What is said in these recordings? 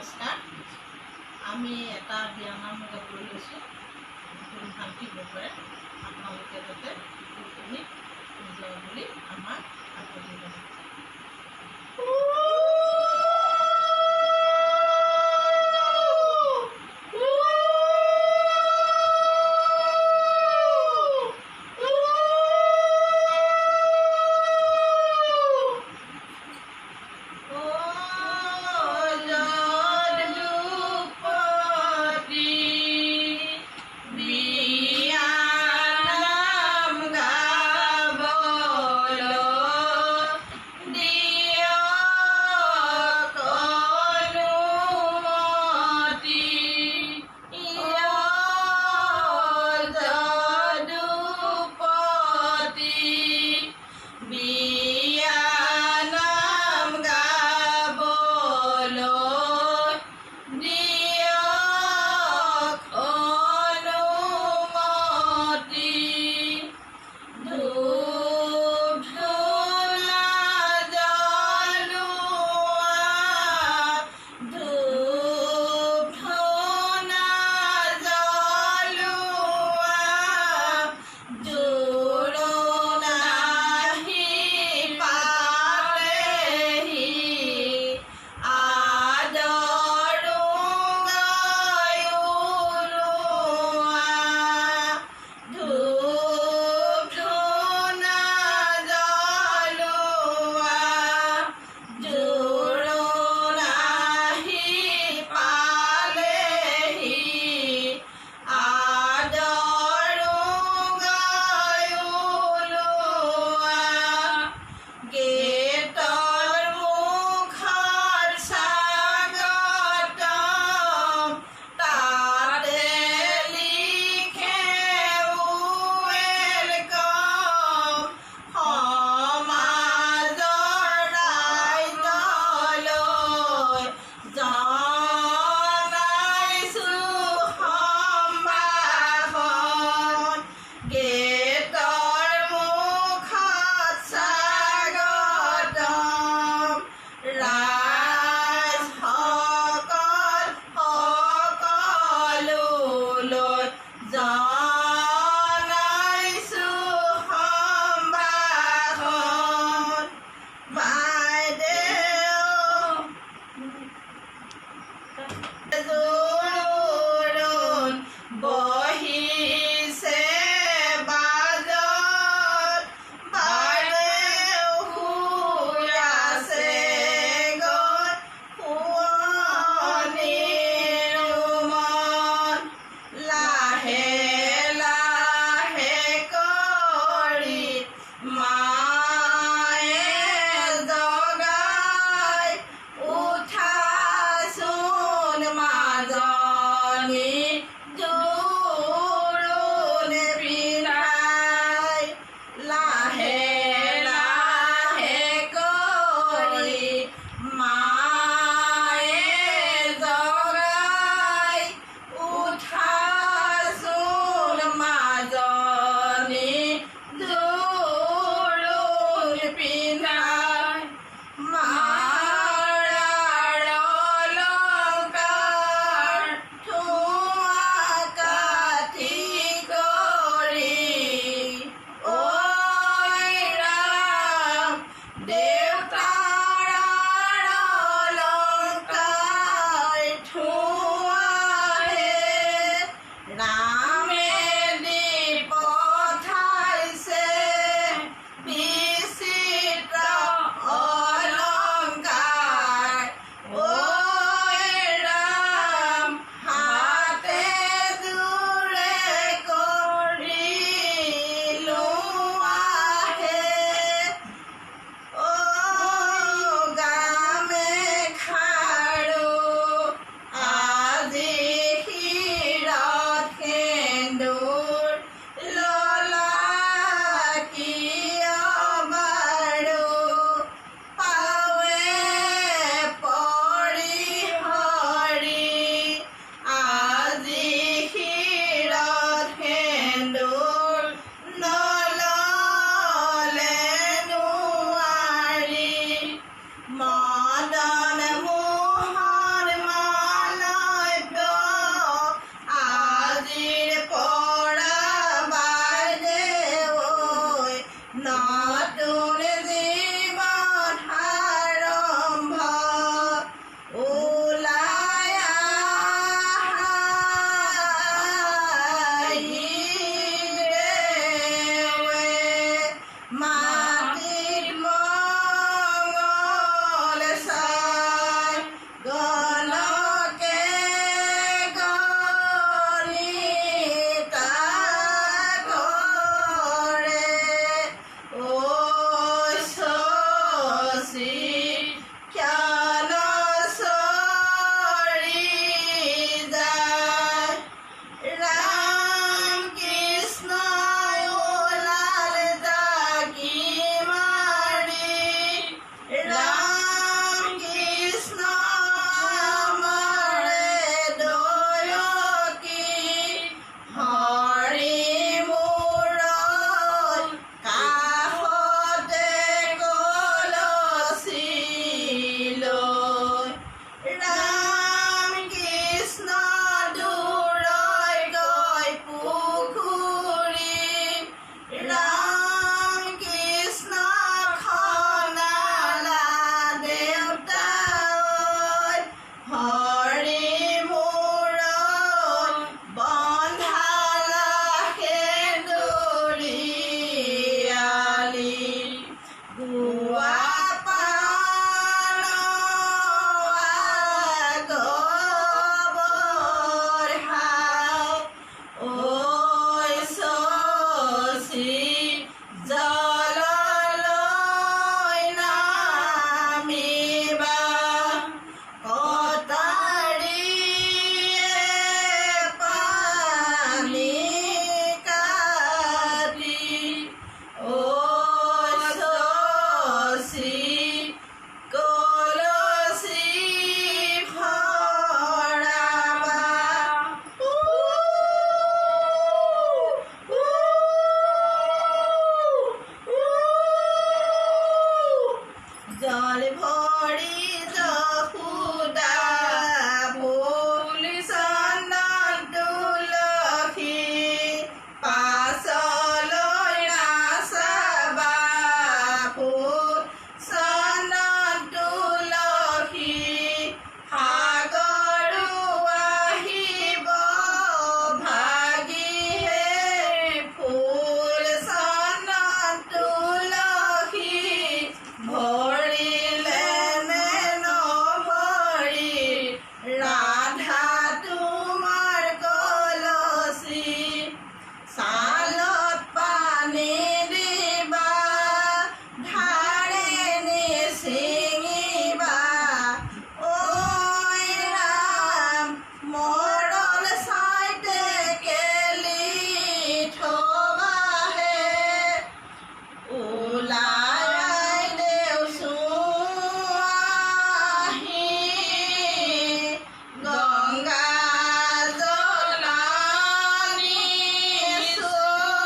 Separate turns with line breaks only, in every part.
নমস্কাৰ। আমি এটা বিয়ানাম গাবলৈ লৈছোঁ, শান্তি বৰে আপোনালোকে যাতে শুনি নিজৰ বুলি আমাক আঁতৰি যায়। ভৰি যশোদা ফুল চন্দন তুলসী পাছলৈ নাচাবা ফুল চন্দন তুলসী সাগৰো আহিব ভাগিহে ফুল চন্দন তুলসী ভৰিলে নে নভৰি ৰাধা তোমাৰ কলচী ছালত পানী দিবা ধাৰে নিচিঙিবা ঐ ৰাম মৰল চাইতে কেলি থবাহে ওলাই দেওচোৱাহি গংগা জলানি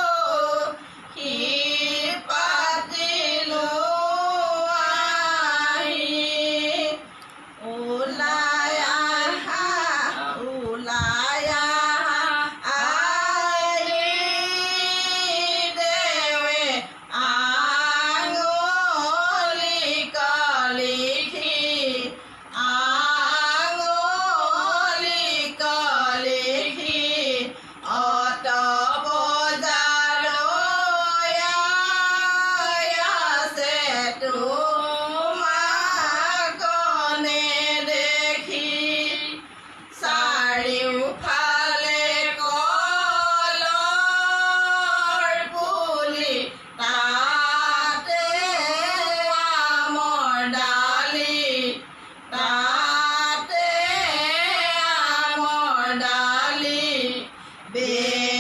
সখী পাতিলো আহি ওলাই আহা আইলি দেৱে আঙুলি কলিখি অত বজাৰলৈ আছে তোমাকনে দেখি চাৰিওফালে কলৰ পুলি তাতে আমৰ ডালি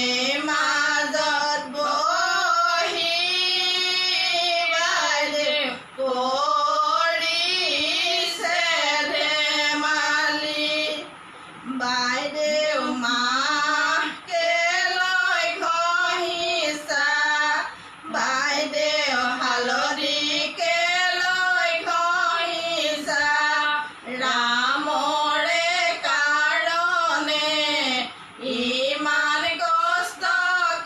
বেমাজত বহি বাইদেউ কৰিছে ধেমালি বাইদেউ মাকে লৈ ঘঁহিছা বাইদেউ হালধিকে লৈ ঘঁহিছা ৰামৰে কাৰণে ইমান কষ্ট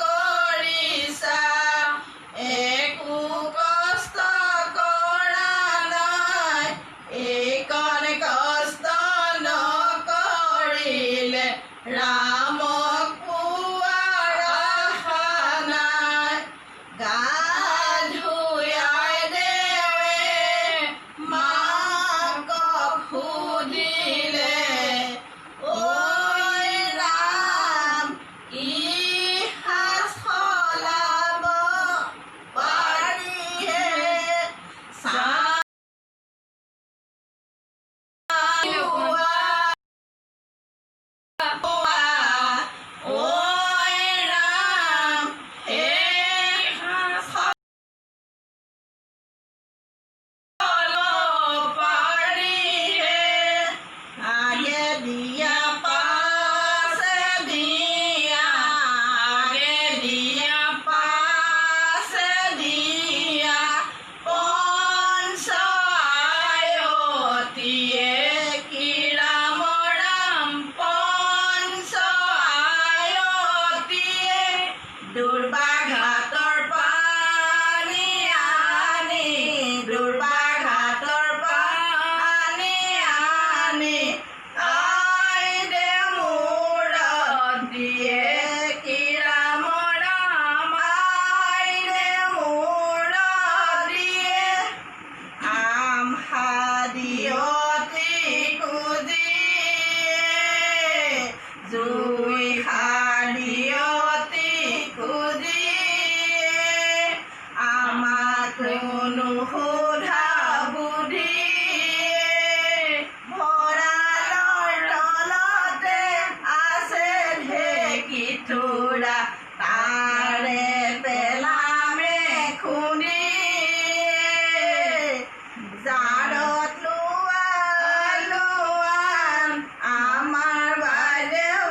কৰিছা একো কষ্ট কৰা নাই এইকণ কষ্ট নকৰিলে ৰামক পোৱাৰ আশা নাই গা ধুয়াই দেৱে মাকক সুধিলে ঐ ৰাম কি সাজ সলাব পাৰিহে ঐ ৰাম এই সাজ সলাব পাৰিহে আগে দিয়া পাছে দিয়া আগে দিয়া পাছে দিয়া পঞ্চায়তীয়ে কি ৰাম ৰাম পঞ্চায়তীয়ে দুৰ্বাঘাটৰ পানী আনি আই দেউৰত দিয়ে কি ৰাম ৰাম আই দেউৰত দিয়ে আম সাদিয়তি খুজি জুই সাদিয়তি খুজি আমাক নুসুধা বুদ্ধি ভঁৰালৰ তলতে আছে ঢেঁকীথোৰা তাৰে পেলামে খুন্দি জাৰত লোৱা আমাৰ বাইদেউ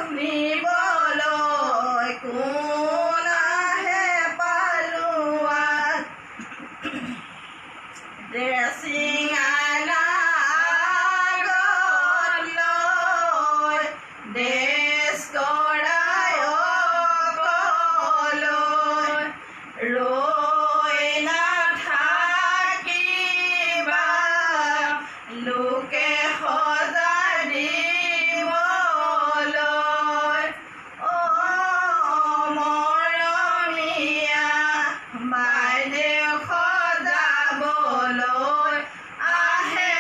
লোকে সজাই দিবলৈ মৰমীয়া বাইদেউ সজাবলৈ আহে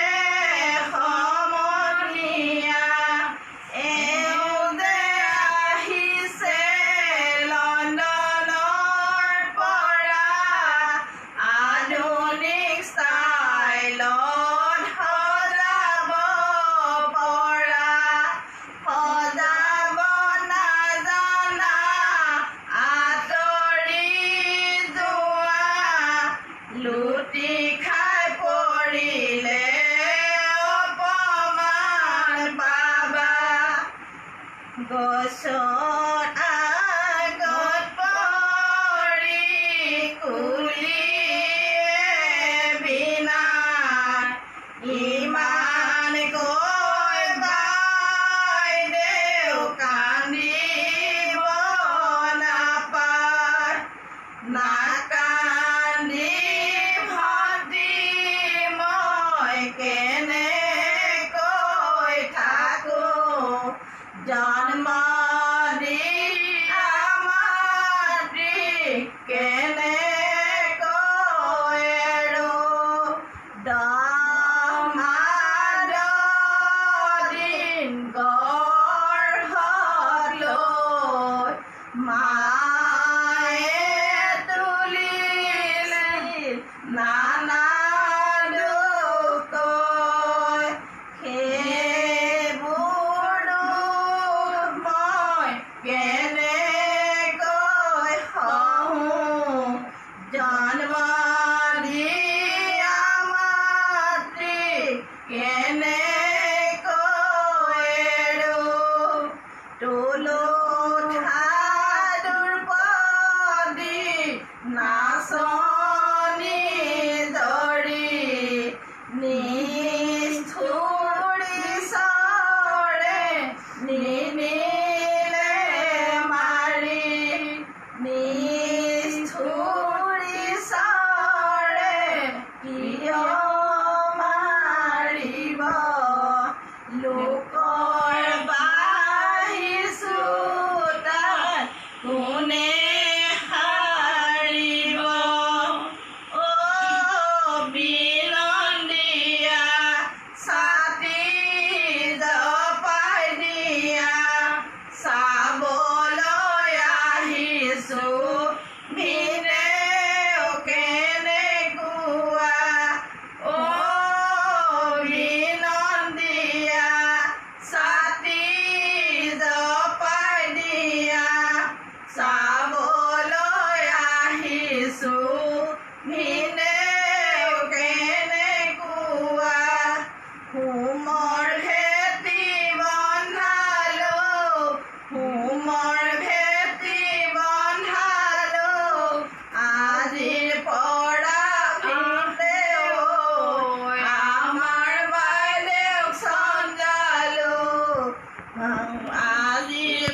সমনীয়া এওঁ যে আহিছে লণ্ডনৰ পৰা আধুনিক ষ্টাইলত সজাব পৰা সজাব নাজানা আঁতৰি যোৱা লুটি খাই পৰিলে অপমান পাবা গছৰ আগত পৰি কুলিয়ে বিনা ইমান কৈ বাইদেউ কান্দিব নাপায় নাকান্দি ভণ্টি মই কেনেকৈ থাকোঁ জন্ম দি মাতৃ কেনেকৈ এৰোঁ 10 মাহ 10 দিন গৰ্ভত লৈ মায়ে তুলিলে নানা দুখ কৈ সেইবোৰ দুখ মই কেনেকৈ সহোঁ জন্ম দিয়া মাতৃ কেনেকৈ এৰোঁ তুলুঠা দুৰ্পদী নাচনী ধৰি নিষ্ঠুৰি চৰে নিনিলে মাৰি নিষ্ঠুৰি চৰে কিয় মাৰিব লোকৰ বাহিৰ চোতাল কোনে সাৰিব বিনন্দীয়া ছাতি জপাই দিয়া চাবলৈ আহিছোঁ ভিনেও কেনেকুৱা বিনন্দীয়া ছাতি জপাই দিয়া চাবলৈ আহিছোঁ ভিনেও কেনেকুৱা হোমৰ ভেটি বন্ধালোঁ হোমৰ ভেটি বন্ধালোঁ আজিৰ পৰা ভিনেও আমাৰ বাইদেউক চঞ্জালোঁ আজিৰ